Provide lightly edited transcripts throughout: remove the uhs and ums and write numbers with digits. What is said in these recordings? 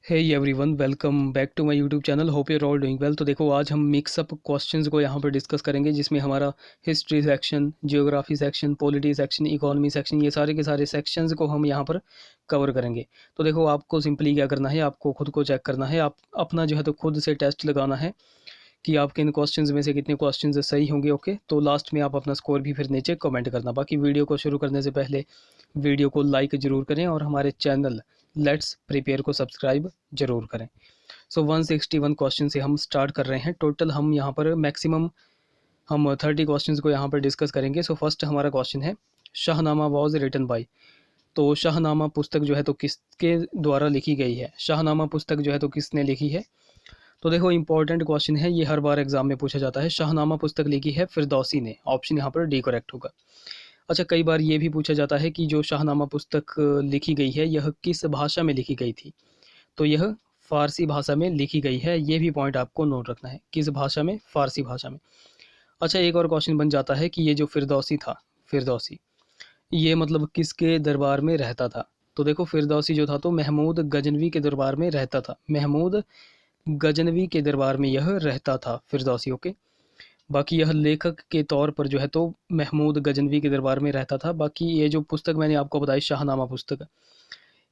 Hey everyone, welcome back to my YouTube channel. Hope you are all doing well. तो देखो, आज हम mix up questions को यहाँ पर डिस्कस करेंगे, जिसमें हमारा history section, geography section, polity section, economy section, ये सारे के सारे सेक्शंस को हम यहाँ पर कवर करेंगे। तो देखो, आपको सिंपली क्या करना है, आपको खुद को चेक करना है, आप अपना जो है तो खुद से टेस्ट लगाना है कि आपके इन क्वेश्चंस में से कितने क्वेश्चंस सही होंगे। ओके, तो लास्ट में आप अपना स्कोर भी फिर नीचे कमेंट करना। बाकी वीडियो को शुरू करने से पहले वीडियो को लाइक ज़रूर करें और हमारे चैनल लेट्स प्रिपेयर को सब्सक्राइब ज़रूर करें। सो 161 क्वेश्चन से हम स्टार्ट कर रहे हैं। टोटल हम यहाँ पर मैक्सिमम हम 30 क्वेश्चंस को यहाँ पर डिस्कस करेंगे। सो फर्स्ट हमारा क्वेश्चन है, शाहनामा वॉज रिटन बाय। तो शाहनामा पुस्तक जो है तो किसके द्वारा लिखी गई है? शाहनामा पुस्तक जो है तो किसने लिखी है? तो देखो, इंपॉर्टेंट क्वेश्चन है ये, हर बार एग्जाम में पूछा जाता है। शाहनामा पुस्तक लिखी है फिरदौसी ने। ऑप्शन यहाँ पर डी करेक्ट होगा। अच्छा, कई बार ये भी पूछा जाता है कि जो शाहनामा पुस्तक लिखी गई है, यह किस भाषा में लिखी गई थी? तो यह फ़ारसी भाषा में लिखी गई है। ये भी पॉइंट आपको नोट रखना है, किस भाषा में? फ़ारसी भाषा में। अच्छा, एक और क्वेश्चन बन जाता है कि ये जो फिरदौसी था, फिरदौसी ये मतलब किसके दरबार में रहता था? तो देखो, फिरदौसी जो था तो महमूद गजनवी के दरबार में रहता था। महमूद गजनवी के दरबार में यह रहता था, फिरदौसी। ओके, बाकी यह लेखक के तौर पर जो है तो महमूद गजनवी के दरबार में रहता था। बाकी ये जो पुस्तक मैंने आपको बताई, शाहनामा पुस्तक,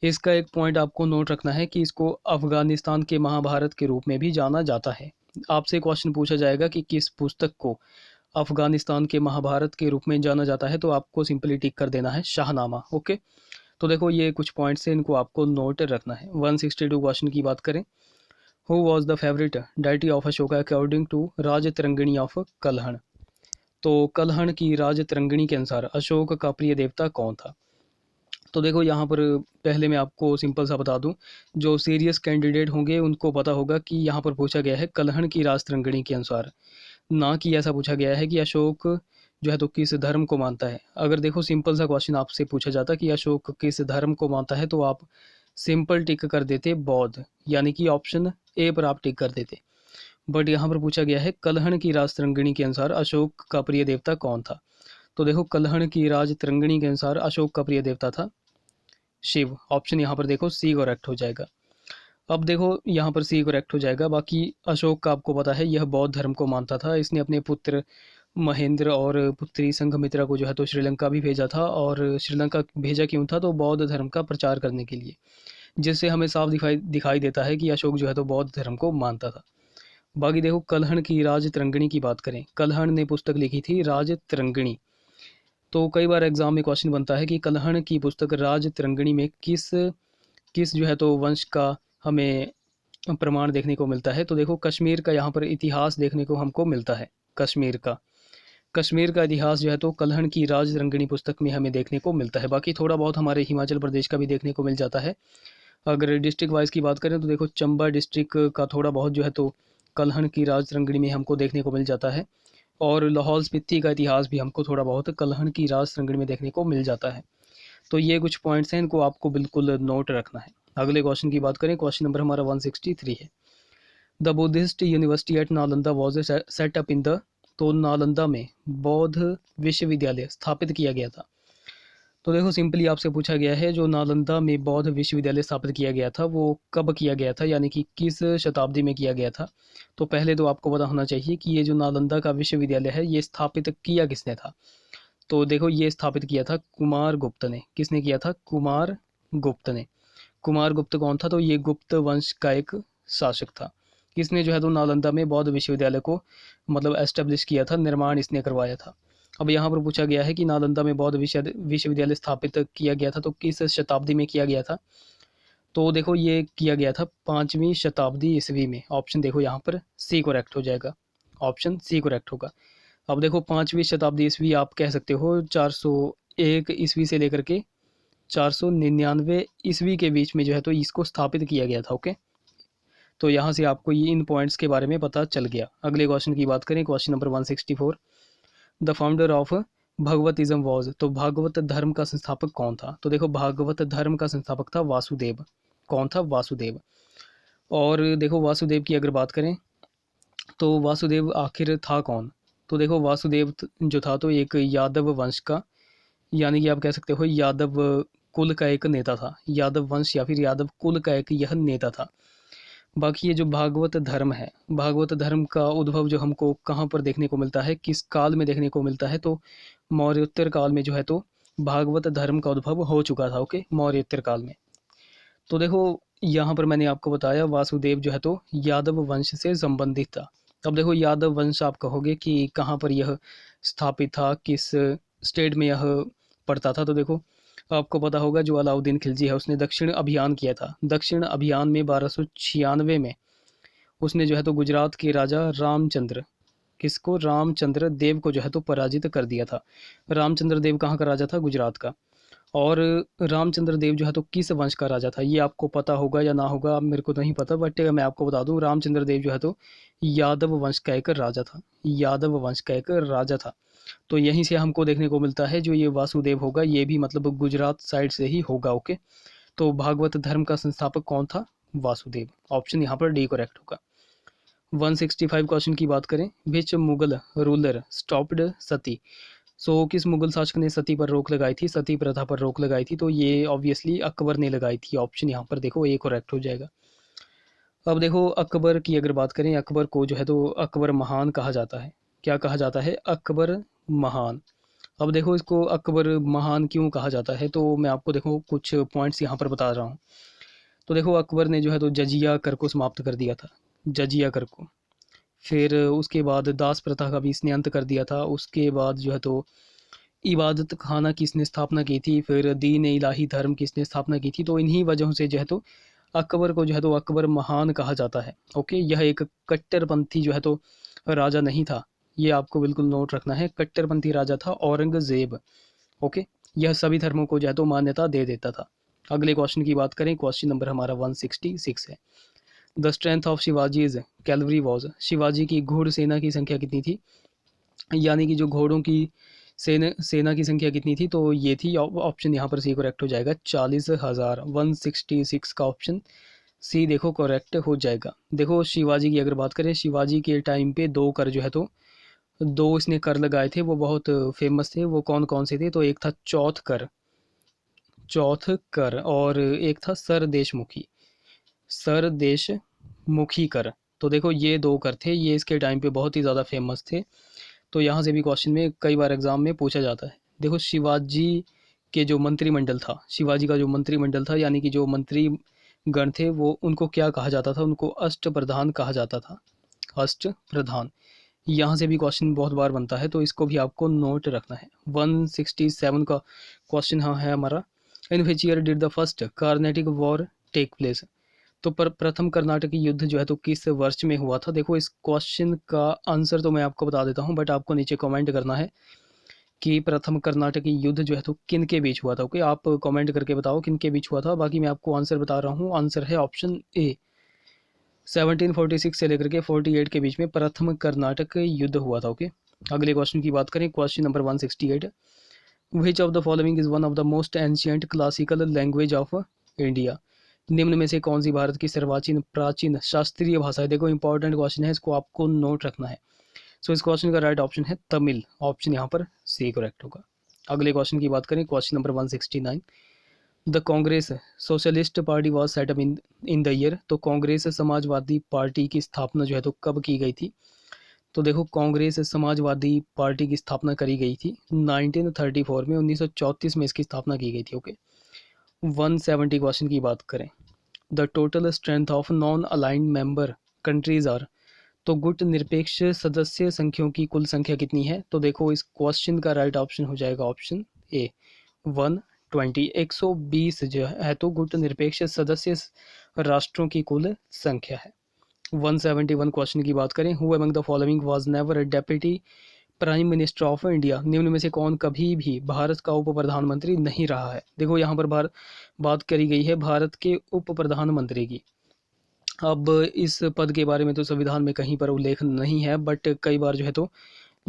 इसका एक पॉइंट आपको नोट रखना है कि इसको अफ़गानिस्तान के महाभारत के रूप में भी जाना जाता है। आपसे क्वेश्चन पूछा जाएगा कि किस पुस्तक को अफ़गानिस्तान के महाभारत के रूप में जाना जाता है, तो आपको सिंपली टिक कर देना है शाहनामा। ओके, तो देखो, ये कुछ पॉइंट्स हैं, इनको आपको नोट रखना है। 162 क्वेश्चन की बात करें, who was the favourite deity of Ashoka according to Rajatarangini of Kalhana. तो कलहण की राज तरंगिणी के अनुसार अशोक का प्रिय देवता कौन था? तो देखो, यहाँ पर पहले मैं आपको सिंपल सा बता दूं, जो सीरियस कैंडिडेट होंगे उनको पता होगा कि यहाँ पर पूछा गया है कलहण की राज तरंगिणी के अनुसार, ना कि ऐसा पूछा गया है कि अशोक जो है तो किस धर्म को मानता है। अगर देखो, सिंपल सा क्वेश्चन आपसे पूछा जाता कि अशोक किस धर्म को मानता है, तो आप सिंपल टिक कर देते बौद्ध, यानी कि ऑप्शन ए पर आप टिक कर देते। बट यहाँ पर पूछा गया है कलहण की राज तरंगिणी के अनुसार अशोक का प्रिय देवता कौन था? तो देखो, कलहण की राज तरंगिणी के अनुसार अशोक का प्रिय देवता था शिव। ऑप्शन यहाँ पर देखो सी करेक्ट हो जाएगा। अब देखो, यहाँ पर सी करेक्ट हो जाएगा। बाकी अशोक का आपको पता है, यह बौद्ध धर्म को मानता था। इसने अपने पुत्र महेंद्र और पुत्री संघमित्रा को जो है तो श्रीलंका भी भेजा था। और श्रीलंका भेजा क्यों था? तो बौद्ध धर्म का प्रचार करने के लिए, जिससे हमें साफ दिखाई दिखाई देता है कि अशोक जो है तो बौद्ध धर्म को मानता था। बाकी देखो, कलहण की राज तरंगिणी की बात करें, कलहण ने पुस्तक लिखी थी राज तरंगिणी। तो कई बार एग्जाम में क्वेश्चन बनता है कि कलहण की पुस्तक राज तरंगिणी में किस किस जो है तो वंश का हमें प्रमाण देखने को मिलता है? तो देखो, कश्मीर का यहाँ पर इतिहास देखने को हमको मिलता है। कश्मीर का इतिहास जो है तो कलहण की राज तरंगिणी पुस्तक में हमें देखने को मिलता है। बाकी थोड़ा बहुत हमारे हिमाचल प्रदेश का भी देखने को मिल जाता है। अगर डिस्ट्रिक्ट वाइज की बात करें तो देखो, चंबा डिस्ट्रिक्ट का थोड़ा बहुत जो है तो कलहण की राज तरंगिणी में हमको देखने को मिल जाता है। और लाहौल स्पीति का इतिहास भी हमको थोड़ा बहुत कलहण की राज तरंगिणी में देखने को मिल जाता है। तो ये कुछ पॉइंट्स हैं, इनको आपको बिल्कुल नोट रखना है। अगले क्वेश्चन की बात करें, क्वेश्चन नंबर हमारा 163 है। The Buddhist university at Nalanda was set up in the. तो नालंदा में बौद्ध विश्वविद्यालय स्थापित किया गया था। तो देखो, सिंपली आपसे पूछा गया है, जो नालंदा में बौद्ध विश्वविद्यालय स्थापित किया गया था वो कब किया गया था, यानी कि किस शताब्दी में किया गया था? तो पहले तो आपको पता होना चाहिए कि ये जो नालंदा का विश्वविद्यालय है, ये स्थापित किया किसने था? तो देखो, ये स्थापित किया था कुमार गुप्त ने। किसने किया था? कुमार गुप्त ने। कुमार गुप्त कौन था? तो ये गुप्त वंश का एक शासक था। किसने जो है तो नालंदा में बौद्ध विश्वविद्यालय को मतलब एस्टेब्लिश किया था, निर्माण इसने करवाया था। अब यहाँ पर पूछा गया है कि नालंदा में बौद्ध विश्वविद्यालय स्थापित किया गया था, तो किस शताब्दी में किया गया था? तो देखो, ये किया गया था 5वीं शताब्दी ईस्वी में। ऑप्शन देखो यहाँ पर सी करेक्ट हो जाएगा। ऑप्शन सी करेक्ट होगा। अब देखो, 5वीं शताब्दी ईस्वी आप कह सकते हो 401 ईस्वी से लेकर के 499 ईस्वी के बीच में जो है तो इसको स्थापित किया गया था। ओके, तो यहाँ से आपको ये इन पॉइंट्स के बारे में पता चल गया। अगले क्वेश्चन की बात करें, question number 164। The founder of Bhagavatism was. तो भागवत धर्म का संस्थापक कौन था? तो देखो, भागवत धर्म का संस्थापक था वासुदेव। कौन था? वासुदेव। और देखो, वासुदेव की अगर बात करें तो वासुदेव आखिर था कौन? तो देखो, वासुदेव जो था तो एक यादव वंश का, यानी कि आप कह सकते हो यादव कुल का एक नेता था, यादव वंश या फिर यादव कुल का एक यह नेता था। बाकी ये जो भागवत धर्म है, भागवत धर्म का उद्भव जो हमको कहाँ पर देखने को मिलता है, किस काल में देखने को मिलता है, तो मौर्योत्तर काल में जो है तो भागवत धर्म का उद्भव हो चुका था। ओके, मौर्योत्तर काल में। तो देखो यहाँ पर मैंने आपको बताया वासुदेव जो है तो यादव वंश से संबंधित था। अब देखो यादव वंश आप कहोगे कि कहाँ पर यह स्थापित था, किस स्टेट में यह पड़ता था। तो देखो आपको पता होगा जो अलाउद्दीन खिलजी है उसने दक्षिण अभियान किया था। दक्षिण अभियान में 1296 में उसने जो है तो गुजरात के राजा रामचंद्र, किसको, रामचंद्र देव को जो है तो पराजित कर दिया था। रामचंद्र देव कहाँ का राजा था, गुजरात का। और रामचंद्र देव जो है तो किस वंश का राजा था, ये आपको पता होगा या ना होगा मेरे को नहीं पता, बट मैं आपको बता दूं रामचंद्र देव जो है तो यादव वंश का एक राजा था, यादव वंश का एक राजा था। तो यहीं से हमको देखने को मिलता है जो ये वासुदेव होगा ये भी मतलब गुजरात साइड से ही होगा। ओके, तो भागवत धर्म का संस्थापक कौन था, वासुदेव। ऑप्शन यहाँ पर डी करेक्ट होगा। 165 क्वेश्चन की बात करें, विच मुगल रूलर स्टॉप्ड सती। किस मुगल शासक ने सती पर रोक लगाई थी, सती प्रथा पर रोक लगाई थी, तो ये ऑब्वियसली अकबर ने लगाई थी। ऑप्शन यहाँ पर देखो ए करेक्ट हो जाएगा। अब देखो अकबर की अगर बात करें, अकबर को जो है तो अकबर महान कहा जाता है। क्या कहा जाता है, अकबर महान। अब देखो इसको अकबर महान क्यों कहा जाता है, तो मैं आपको देखो कुछ पॉइंट्स यहाँ पर बता रहा हूँ। तो देखो अकबर ने जो है तो जजिया कर को समाप्त कर दिया था, जजिया कर को। फिर उसके बाद दास प्रथा का भी इसने अंत कर दिया था। उसके बाद जो है तो इबादत खाना किसने स्थापना की थी, फिर दीन इलाही धर्म किसने स्थापना की थी। तो इन्हीं वजहों से जो है तो अकबर को जो है तो अकबर महान कहा जाता है। ओके, यह एक कट्टरपंथी जो है तो राजा नहीं था, ये आपको बिल्कुल नोट रखना है। कट्टरपंथी राजा था औरंगजेब। ओके, यह सभी धर्मों को जो है तो मान्यता दे देता था। अगले क्वेश्चन की बात करें, क्वेश्चन नंबर हमारा 166 है। The strength of Shivaji is Calvary was. Shivaji की घोड़ सेना की संख्या कितनी थी, यानी कि जो घोड़ों की सेना की संख्या कितनी थी, तो ये थी, ऑप्शन यहाँ पर सी करेक्ट हो जाएगा, 40,000। 166 का ऑप्शन सी देखो करेक्ट हो जाएगा। देखो शिवाजी की अगर बात करें, शिवाजी के टाइम पे दो कर जो है तो दो इसने कर लगाए थे, वो बहुत फेमस थे। वो कौन कौन से थे, तो एक था चौथ कर, चौथ कर, और एक था सर देशमुखी, सर देशमुखी कर। तो देखो ये दो कर थे, ये इसके टाइम पे बहुत ही ज़्यादा फेमस थे। तो यहाँ से भी क्वेश्चन में कई बार एग्जाम में पूछा जाता है। देखो शिवाजी के जो मंत्रिमंडल था, शिवाजी का जो मंत्रिमंडल था, यानी कि जो मंत्री गण थे, वो उनको क्या कहा जाता था, उनको अष्ट प्रधान कहा जाता था, अष्ट प्रधान। यहाँ से भी क्वेश्चन बहुत बार बनता है, तो इसको भी आपको नोट रखना है। 167 का क्वेश्चन हाँ है हमारा, in which year did the first Carnatic war take place. तो प्रथम कर्नाटक युद्ध जो है तो किस वर्ष में हुआ था। देखो इस क्वेश्चन का आंसर तो मैं आपको बता देता हूँ, बट आपको नीचे कमेंट करना है कि प्रथम कर्नाटक युद्ध जो है तो किन के बीच हुआ था। ओके, आप कमेंट करके बताओ किन के बीच हुआ था। बाकी मैं आपको आंसर बता रहा हूँ, आंसर है ऑप्शन ए, 1746 से लेकर के 48 के बीच में प्रथम कर्नाटक युद्ध हुआ था। ओके, अगले क्वेश्चन की बात करें, question number 168, which of the following is one of the most ancient classical language of India. निम्न में से कौन सी भारत की सर्वाचीन प्राचीन शास्त्रीय भाषा है। देखो इंपॉर्टेंट क्वेश्चन है, इसको आपको नोट रखना है। इस क्वेश्चन का राइट ऑप्शन है तमिल। ऑप्शन यहाँ पर सी करेक्ट होगा। अगले क्वेश्चन की बात करें, question number 169, the Congress socialist party was setup in the year. तो कांग्रेस समाजवादी पार्टी की स्थापना जो है तो कब की गई थी। तो देखो कांग्रेस समाजवादी पार्टी की स्थापना करी गई थी 1934 में, 1934 में इसकी स्थापना की गई थी। ओके, 170 क्वेश्चन की बात करें, the total strength of non aligned member countries are. तो गुट निरपेक्ष सदस्य संख्याओं की कुल संख्या कितनी है। तो देखो इस क्वेश्चन का राइट ऑप्शन हो जाएगा ऑप्शन ए, 120। 120 जो है तो गुट निरपेक्ष सदस्य राष्ट्रों की कुल संख्या है। 171 क्वेश्चन की बात करें, who among the following was never a deputy prime minister of India. निम्न में से कौन कभी भी भारत का उप प्रधानमंत्री नहीं रहा है। देखो यहाँ पर बात करी गई है भारत के उप प्रधानमंत्री की। अब इस पद के बारे में तो संविधान में कहीं पर उल्लेख नहीं है, बट कई बार जो है तो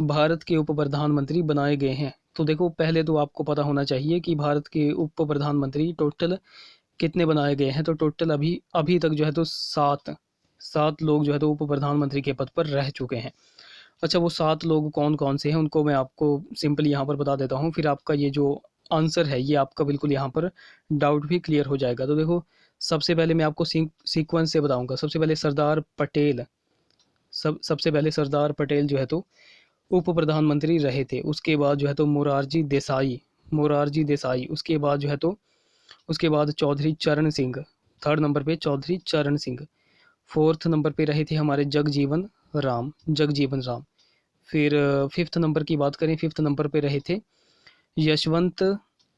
भारत के उप प्रधानमंत्री बनाए गए हैं। तो देखो पहले तो आपको पता होना चाहिए कि भारत के उप प्रधानमंत्री टोटल कितने बनाए गए हैं। तो टोटल अभी अभी तक जो है तो सात लोग जो है तो उप प्रधानमंत्री के पद पर रह चुके हैं। अच्छा, वो 7 लोग कौन कौन से हैं उनको मैं आपको सिंपली यहाँ पर बता देता हूँ, फिर आपका ये जो आंसर है, ये आपका बिल्कुल यहाँ पर डाउट भी क्लियर हो जाएगा। तो देखो सबसे पहले मैं आपको सीक्वेंस से बताऊंगा। सबसे पहले सरदार पटेल, सबसे पहले सरदार पटेल जो है तो उप प्रधानमंत्री रहे थे। उसके बाद जो है तो मोरारजी देसाई, उसके बाद जो है तो उसके बाद चौधरी चरण सिंह, थर्ड नंबर पे चौधरी चरण सिंह। फोर्थ नंबर पे रहे थे हमारे जगजीवन राम। फिर फिफ्थ नंबर की बात करें, फिफ्थ नंबर पे रहे थे Yashwant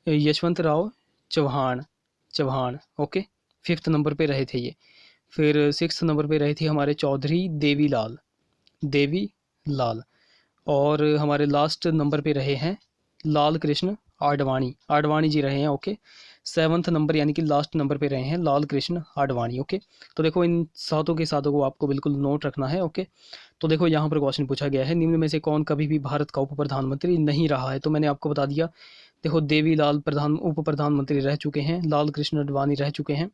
Yashwant Rao Chavan. Okay, fifth number पे रहे थे ये। फिर सिक्स नंबर पे रहे थे हमारे चौधरी देवी लाल। और हमारे लास्ट नंबर पे रहे हैं लाल कृष्ण आडवाणी जी रहे हैं। ओके, सेवन्थ नंबर यानी कि लास्ट नंबर पे रहे हैं लाल कृष्ण आडवाणी। ओके, तो देखो इन सातों के सातों को आपको बिल्कुल नोट रखना है। ओके, तो देखो यहाँ पर क्वेश्चन पूछा गया है, निम्न में से कौन कभी भी भारत का उप प्रधानमंत्री नहीं रहा है? तो मैंने आपको बता दिया। देखो देवीलाल उप प्रधानमंत्री रह चुके हैं, लाल कृष्ण आडवाणी रह चुके हैं,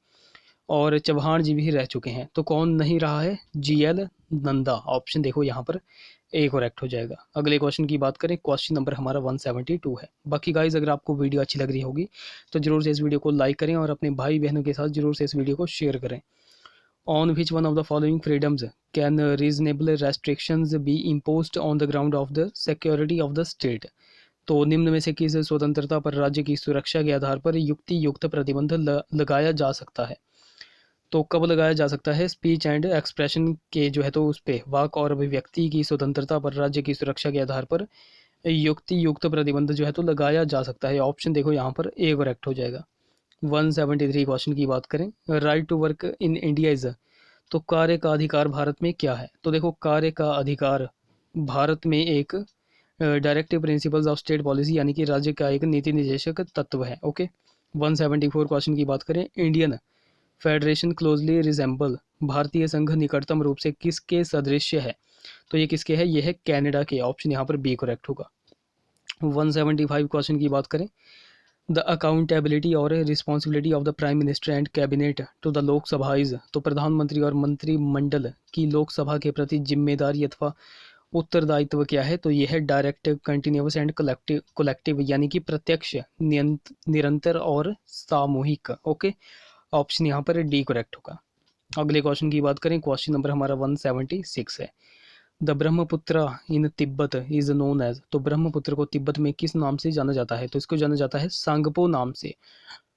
और चौहान जी भी रह चुके हैं। तो कौन नहीं रहा है? GL नंदा। ऑप्शन देखो यहाँ पर ए करेक्ट हो जाएगा। अगले क्वेश्चन की बात करें, क्वेश्चन नंबर हमारा 172 है। बाकी गाइज अगर आपको वीडियो अच्छी लग रही होगी तो जरूर से इस वीडियो को लाइक करें और अपने भाई बहनों के साथ जरूर से इस वीडियो को शेयर करें। On which one of the following freedoms can reasonable restrictions B imposed on the ground of the security of the state? तो निम्न में से किस स्वतंत्रता पर राज्य की सुरक्षा के आधार पर युक्त प्रतिबंध लगाया जा सकता है? तो कब लगाया जा सकता है? स्पीच एंड एक्सप्रेशन के जो है तो उस पे वाक और अभिव्यक्ति की स्वतंत्रता पर राज्य की सुरक्षा के आधार पर युक्त प्रतिबंध जो है तो लगाया जा सकता है। ऑप्शन देखो यहाँ पर ए करेक्ट हो जाएगा। 173 क्वेश्चन की बात करें, right to work in India is, तो कार्य का अधिकार भारत में क्या है? तो देखो कार्य का अधिकार भारत में एक directive principles of state policy यानी कि राज्य का एक नीति निर्देशक तत्व है। ओके, 174 क्वेश्चन की बात करें, इंडियन फेडरेशन क्लोजली रिजेंबल, भारतीय संघ निकटतम रूप से किसके सदृश्य है? तो ये किसके है? ये है कनाडा के। ऑप्शन यहाँ पर बी करेक्ट होगा। 175 क्वेश्चन की बात करें, द अकाउंटेबिलिटी और responsibility of the prime minister and cabinet to the Lok Sabha is, तो प्रधानमंत्री और मंत्रिमंडल की लोकसभा के प्रति जिम्मेदारी अथवा उत्तरदायित्व क्या है? तो यह है डायरेक्ट, कंटिन्यूस एंड कलेक्टिव यानी कि प्रत्यक्ष, निरंतर और सामूहिक। ओके, ऑप्शन यहाँ पर डी करेक्ट होगा। अगले क्वेश्चन की बात करें, क्वेश्चन नंबर हमारा 176 है, the Brahmaputra in Tibet is known as, तो ब्रह्मपुत्र को तिब्बत में किस नाम से जाना जाता है? तो इसको जाना जाता है सांगपो नाम से।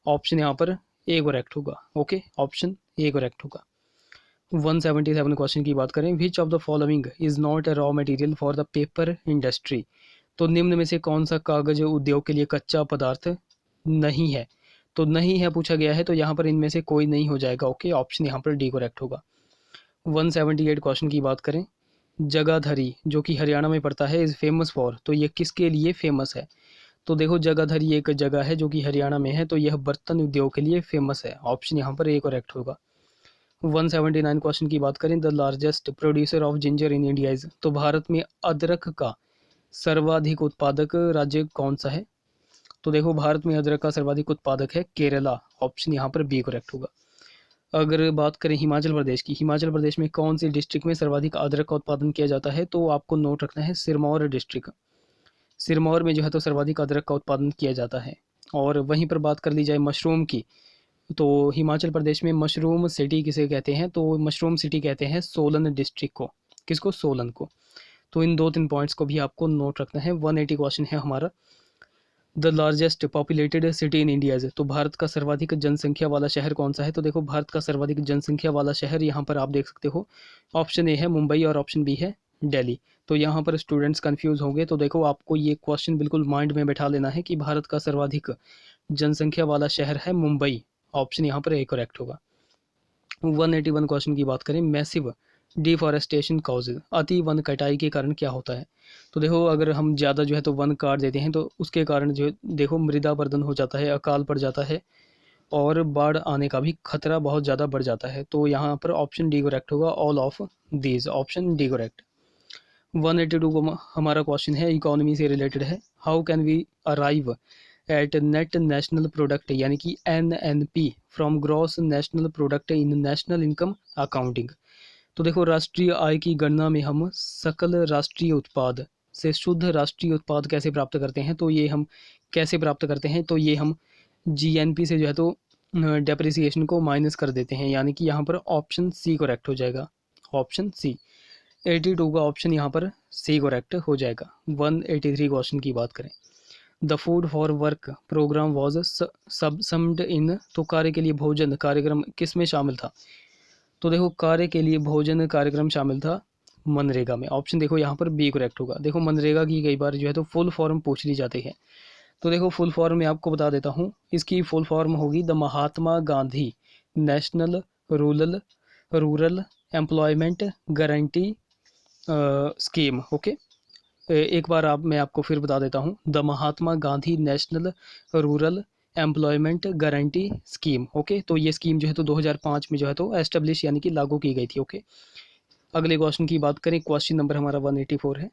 ऑप्शन यहाँ पर ए करेक्ट होगा। ओके, ऑप्शन ए करेक्ट होगा। 177 क्वेश्चन की बात करें, which of the following is not a raw material for the paper industry, तो निम्न में से कौन सा कागज उद्योग के लिए कच्चा पदार्थ नहीं है? तो नहीं है पूछा गया है, तो यहाँ पर इनमें से कोई नहीं हो जाएगा। ओके, ऑप्शन यहाँ पर डी करेक्ट होगा। 178 क्वेश्चन की बात करें, जगाधरी जो कि हरियाणा में पड़ता है इज़ फेमस फॉर, तो ये किसके लिए फेमस है? तो देखो जगाधरी एक जगह है जो कि हरियाणा में है, तो यह बर्तन उद्योग के लिए फेमस है। ऑप्शन यहाँ पर ए करेक्ट होगा। 179 क्वेश्चन की बात करें, the largest producer of ginger in India is, तो भारत में अदरक का सर्वाधिक उत्पादक राज्य कौन सा है? तो देखो भारत में अदरक का सर्वाधिक उत्पादक है केरला। ऑप्शन यहाँ पर बी करेक्ट होगा। अगर बात करें हिमाचल प्रदेश की, हिमाचल प्रदेश में कौन सी डिस्ट्रिक्ट में सर्वाधिक अदरक का उत्पादन किया जाता है? तो आपको नोट रखना है सिरमौर डिस्ट्रिक्ट। सिरमौर में जो है तो सर्वाधिक अदरक का उत्पादन किया जाता है। और वहीं पर बात कर ली जाए मशरूम की, तो हिमाचल प्रदेश में मशरूम सिटी किसे कहते हैं? तो मशरूम सिटी कहते हैं सोलन डिस्ट्रिक्ट को। किसको? सोलन को। तो इन 2-3 पॉइंट्स को भी आपको नोट रखना है। 180 क्वेश्चन है हमारा, the largest populated city in India, तो भारत का सर्वाधिक जनसंख्या वाला शहर कौन सा है? तो देखो भारत का सर्वाधिक जनसंख्या वाला शहर यहाँ पर आप देख सकते हो, ऑप्शन ए है मुंबई और ऑप्शन बी है दिल्ली। तो यहाँ पर स्टूडेंट्स कंफ्यूज होंगे, तो देखो आपको ये क्वेश्चन बिल्कुल माइंड में बैठा लेना है कि भारत का सर्वाधिक जनसंख्या वाला शहर है मुंबई। ऑप्शन यहाँ पर ए करेक्ट होगा। 181 क्वेश्चन की बात करें, मैसिव डिफॉरेस्टेशन कॉजेज, अति वन कटाई के कारण क्या होता है? तो देखो अगर हम ज़्यादा जो है तो वन काट देते हैं तो उसके कारण जो है देखो मृदा अपरदन हो जाता है, अकाल पड़ जाता है और बाढ़ आने का भी खतरा बहुत ज़्यादा बढ़ जाता है। तो यहाँ पर ऑप्शन डी करेक्ट होगा, all of these, option D correct. 182 को हमारा क्वेश्चन है, इकोनॉमी से रिलेटेड है, how can we arrive at net national product यानी कि NNP from gross national product in national income accounting. तो देखो राष्ट्रीय आय की गणना में हम सकल राष्ट्रीय उत्पाद से शुद्ध राष्ट्रीय उत्पाद कैसे प्राप्त करते हैं, तो ये हम कैसे प्राप्त करते हैं, तो ये हम जीएनपी से जो है तो डेप्रिसिएशन को माइनस कर देते हैं, यानी कि यहाँ पर ऑप्शन सी करेक्ट हो जाएगा, ऑप्शन सी। 82 का ऑप्शन यहाँ पर सी करेक्ट हो जाएगा। 183 क्वेश्चन की बात करें, the food for work program was subsumed in, तो कार्य के लिए भोजन कार्यक्रम किस में शामिल था, तो देखो कार्य के लिए भोजन कार्यक्रम शामिल था मनरेगा में। ऑप्शन देखो यहाँ पर बी करेक्ट होगा। देखो मनरेगा की कई बार जो है तो फुल फॉर्म पूछ ली जाती है, तो देखो फुल फॉर्म मैं आपको बता देता हूँ। इसकी फुल फॉर्म होगी the Mahatma Gandhi national rural employment guarantee scheme. Okay, एक बार मैं आपको फिर बता देता हूँ, the Mahatma Gandhi national rural employment guarantee scheme. Okay, तो ये स्कीम जो है तो 2005 में जो है तो एस्टेब्लिश यानी कि लागू की गई थी। ओके, अगले क्वेश्चन की बात करें, क्वेश्चन नंबर हमारा 184 है,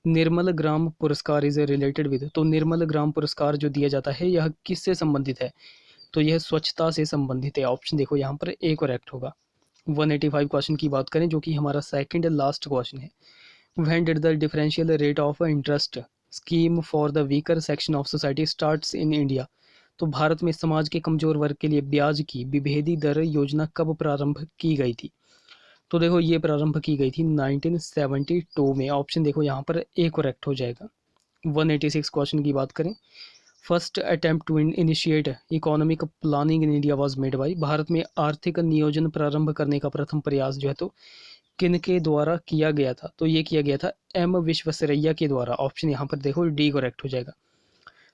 निर्मल ग्राम पुरस्कार इज रिलेटेड विद, तो निर्मल ग्राम पुरस्कार जो दिया जाता है यह किससे संबंधित है, तो यह स्वच्छता से संबंधित है। ऑप्शन देखो यहाँ पर ए करेक्ट होगा। 185 क्वेश्चन की बात करें जो कि हमारा सेकंड लास्ट क्वेश्चन है, when did the differential rate of interest scheme for the weaker section of society starts in India, तो भारत में समाज के कमजोर वर्ग के लिए ब्याज की विभेदी दर योजना कब प्रारंभ की गई थी, तो देखो ये प्रारंभ की गई थी 1972 में। ऑप्शन देखो यहाँ पर ए करेक्ट हो जाएगा। 186 क्वेश्चन की बात करें, first attempt to initiate economic planning in India was made by, Bharat में आर्थिक नियोजन प्रारंभ करने का प्रथम प्रयास जो है तो किन के द्वारा किया गया था, तो ये किया गया था एम विश्वेश्वरैया के द्वारा। ऑप्शन यहाँ पर देखो डी करेक्ट हो जाएगा।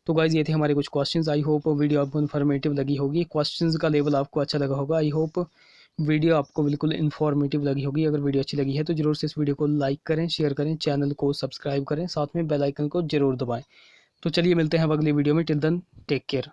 तो गाइज ये थे हमारे कुछ क्वेश्चंस। आई होप वीडियो आपको इन्फॉर्मेटिव लगी होगी, क्वेश्चंस का लेवल आपको अच्छा लगा होगा। आई होप वीडियो आपको बिल्कुल इन्फॉर्मेटिव लगी होगी। अगर वीडियो अच्छी लगी है तो जरूर से इस वीडियो को लाइक करें, शेयर करें, चैनल को सब्सक्राइब करें, साथ में बेल आइकन को जरूर दबाएं। तो चलिए मिलते हैं अब अगली वीडियो में। Till then take care.